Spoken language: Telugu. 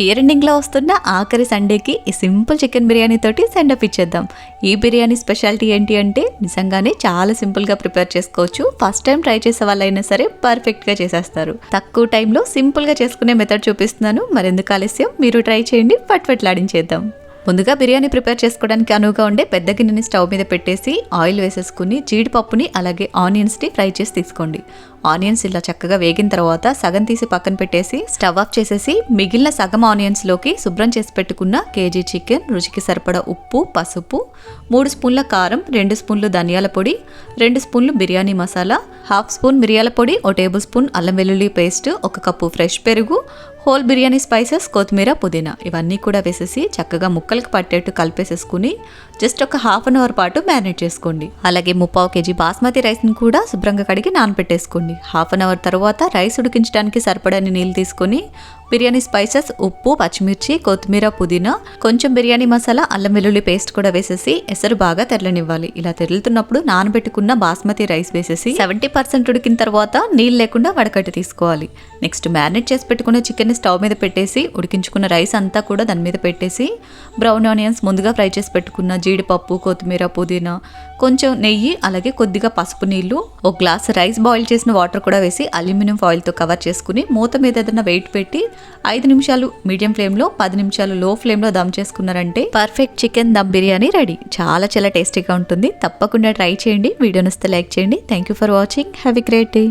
ఇయర్ ఎండింగ్లో వస్తున్న ఆఖరి సండేకి ఈ సింపుల్ చికెన్ బిర్యానీ తోటి సెండప్ ఇచ్చేద్దాం. ఈ బిర్యానీ స్పెషాలిటీ ఏంటి అంటే నిజంగానే చాలా సింపుల్గా ప్రిపేర్ చేసుకోవచ్చు. ఫస్ట్ టైం ట్రై చేసే వాళ్ళైనా సరే పర్ఫెక్ట్గా చేసేస్తారు. తక్కువ టైంలో సింపుల్గా చేసుకునే మెథడ్ చూపిస్తున్నాను. మరెందుకు ఆలస్యం, మీరు ట్రై చేయండి, పట్వట్లాడించేద్దాం. ముందుగా బిర్యానీ ప్రిపేర్ చేసుకోవడానికి అనువుగా ఉండే పెద్ద గిన్నెని స్టవ్ మీద పెట్టేసి ఆయిల్ వేసేసుకుని జీడిపప్పుని అలాగే ఆనియన్స్ని ఫ్రై చేసి తీసుకోండి. ఆనియన్స్ ఇలా చక్కగా వేగిన తర్వాత సగం తీసి పక్కన పెట్టేసి స్టవ్ ఆఫ్ చేసేసి మిగిలిన సగం ఆనియన్స్లోకి శుభ్రం చేసి పెట్టుకున్న కేజీ చికెన్, రుచికి సరిపడా ఉప్పు, పసుపు, 3 స్పూన్ల కారం, 2 స్పూన్లు ధనియాల పొడి, 2 స్పూన్లు బిర్యానీ మసాలా, 1/2 స్పూన్ మిరియాల పొడి, 1 టేబుల్ స్పూన్ అల్లం వెల్లుల్లి పేస్ట్, 1 కప్పు ఫ్రెష్ పెరుగు, హోల్ బిర్యానీ స్పైసెస్, కొత్తిమీర, పుదీనా ఇవన్నీ కూడా వేసేసి చక్కగా ముక్కలకు పట్టేట్టు కలిపేసేసుకుని జస్ట్ ఒక 1/2 అవర్ పాటు మ్యారినేట్ చేసుకోండి. అలాగే 3/4 కేజీ బాస్మతి రైస్ని కూడా శుభ్రంగా కడిగి నానబెట్టేసుకోండి. 1/2 అవర్ తర్వాత రైస్ ఉడికించడానికి సరిపడని నీళ్ళు తీసుకొని బిర్యానీ స్పైసెస్, ఉప్పు, పచ్చిమిర్చి, కొత్తిమీర, పుదీనా, కొంచెం బిర్యానీ మసాలా, అల్లం వెల్లుల్లి పేస్ట్ కూడా వేసేసి ఎసరు బాగా తెరలనివ్వాలి. ఇలా తెరులుతున్నప్పుడు నానబెట్టుకున్న బాస్మతి రైస్ వేసేసి 70% ఉడికిన తర్వాత నీళ్ళు లేకుండా వడకట్టి తీసుకోవాలి. నెక్స్ట్ మ్యారినేట్ చేసి పెట్టుకున్న చికెన్ స్టవ్ మీద పెట్టేసి ఉడికించుకున్న రైస్ అంతా కూడా దాని మీద పెట్టేసి బ్రౌన్ ఆనియన్స్, ముందుగా ఫ్రై చేసి పెట్టుకున్న జీడిపప్పు, కొత్తిమీర, పుదీనా, కొంచెం నెయ్యి, అలాగే కొద్దిగా పసుపు నీళ్లు, 1 గ్లాస్ రైస్ బాయిల్ చేసిన వాటర్ కూడా వేసి అల్యూమినియం ఫాయిల్తో కవర్ చేసుకుని మూత మీద ఏదైనా వెయిట్ పెట్టి 5 నిమిషాలు మీడియం ఫ్లేమ్లో, 10 నిమిషాలు లో ఫ్లేమ్లో దమ్ చేసుకున్నారంటే perfect chicken dum biryani ready. చాలా టేస్టీగా ఉంటుంది. తప్పకుండా ట్రై చేయండి. వీడియో నచ్చితే లైక్ చేయండి. Thank you for watching. Have a great day.